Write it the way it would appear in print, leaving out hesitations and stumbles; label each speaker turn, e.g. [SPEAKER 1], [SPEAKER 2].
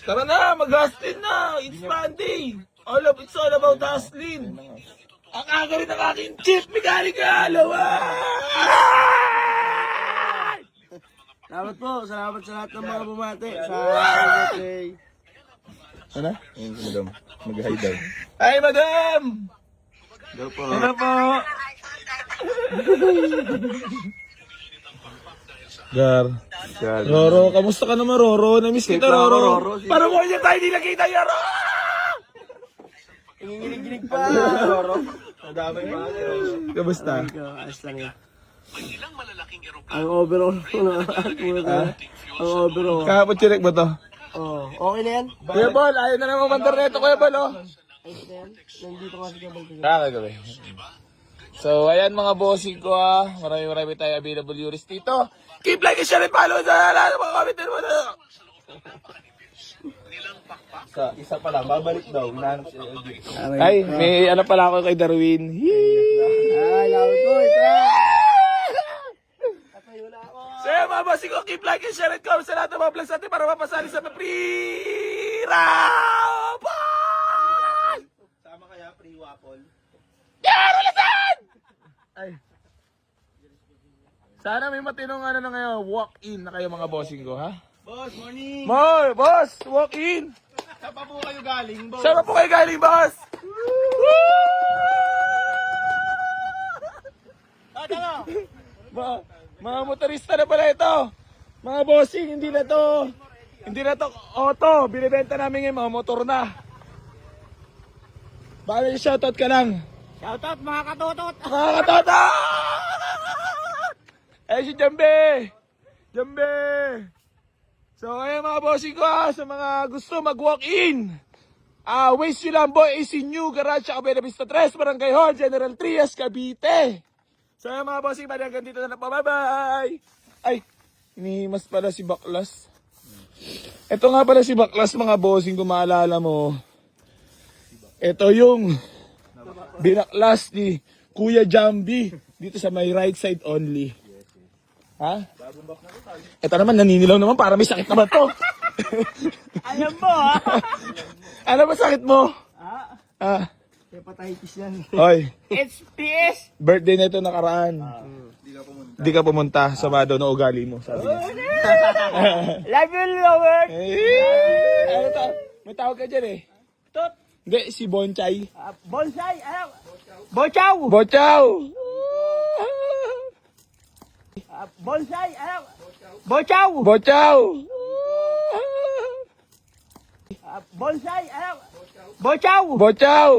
[SPEAKER 1] Tara na, mag-hustlin na. It's Monday. It's all about hustling. Ang aga rin ng aking chief mechanical.
[SPEAKER 2] Salamat po. Salamat sa lahat ng mga bumate. Sa birthday.
[SPEAKER 3] Ano? Ayun si madam. Mag-hi daw.
[SPEAKER 1] Ay, madam!
[SPEAKER 3] Daw po.
[SPEAKER 1] Ano po? Gar. Roro, kamusta ka naman, Roro? Namiss kita, Roro. Parang mo niya tayo nilagkita, Roro!
[SPEAKER 2] Inginig-ginig pa. Roro.
[SPEAKER 3] Nadamay pa.
[SPEAKER 1] Kamusta?
[SPEAKER 2] Ayos lang yan. Ang overall ko na. Ang overall.
[SPEAKER 1] Kahapon chinek ba to?
[SPEAKER 2] Oh, okay na yan?
[SPEAKER 1] Kuya Bol, ayaw na naman mandar neto, Kuya Bol, oh.
[SPEAKER 2] Ayos na yan? Nandito ka sa gabal ko.
[SPEAKER 1] Kakagabi. So, ayan mga bossing ko, ah. Marami tayo available Euros dito. Keep like and share and follow sa lahat ng mga comment mo na.
[SPEAKER 3] Isa pa lang, babalik daw. Hinahanap si LG.
[SPEAKER 1] Ay, may ano pala ako kay Darwin.
[SPEAKER 2] Ay, lawit ko. Ito. Tatayo na ako.
[SPEAKER 1] So, ayan mga bossing ko, keep like and share and comment sa lahat ng mga vlogs natin para mapasali sa free round.
[SPEAKER 3] Sama kaya, pre-waffle.
[SPEAKER 1] Ay. Sana may matinong ano na ngayon, walk-in na kayo mga bossing ko, ha?
[SPEAKER 3] Boss, morning!
[SPEAKER 1] Boss, walk-in!
[SPEAKER 3] Saan pa po kayo galing, boss?
[SPEAKER 1] Saan po kayo galing, boss? Mga motorista na pala ito. Mga bossing, hindi na to auto. Binibenta namin yung mga motor na. Baka may shoutout ka lang.
[SPEAKER 2] Shoutout mga katotot.
[SPEAKER 1] Mga katota! Eh si Jambe! So ayun mga bossing ko, sa mga gusto mag-walk-in. Waste nyo lang boy, AC New Garage sa Cabela Vista 3, Barangay Hall, General Trias, Cavite. So ayun mga bossing, hanggang dito na po. Bye-bye! Ay, inihimas pala si Baklas. Ito nga pala si Baklas mga bossing, kung maalala mo. Ito yung binaklas ni Kuya Jambi dito sa may right side only. Ha? Ito naman, naninilaw naman para may sakit naman to.
[SPEAKER 2] Alam mo ha?
[SPEAKER 1] Ano ba sakit mo?
[SPEAKER 2] Hepatitis yan.
[SPEAKER 1] Hoy,
[SPEAKER 2] HPS.
[SPEAKER 1] birthday na ito nakaraan. Di ka pumunta. Sama daw na ugali mo, sabi niya.
[SPEAKER 2] Love you, Lord.
[SPEAKER 1] Ano to? May tawag ka dyan eh.
[SPEAKER 2] Tot.
[SPEAKER 1] Hindi, si Bonchay.
[SPEAKER 2] Bonsai. Ano? Bochaw.
[SPEAKER 1] Bochaw!
[SPEAKER 2] Bonsai. Ano? Bochaw.
[SPEAKER 1] Bochaw!
[SPEAKER 2] Bonsai. Ano? Bochaw.
[SPEAKER 1] Bochaw!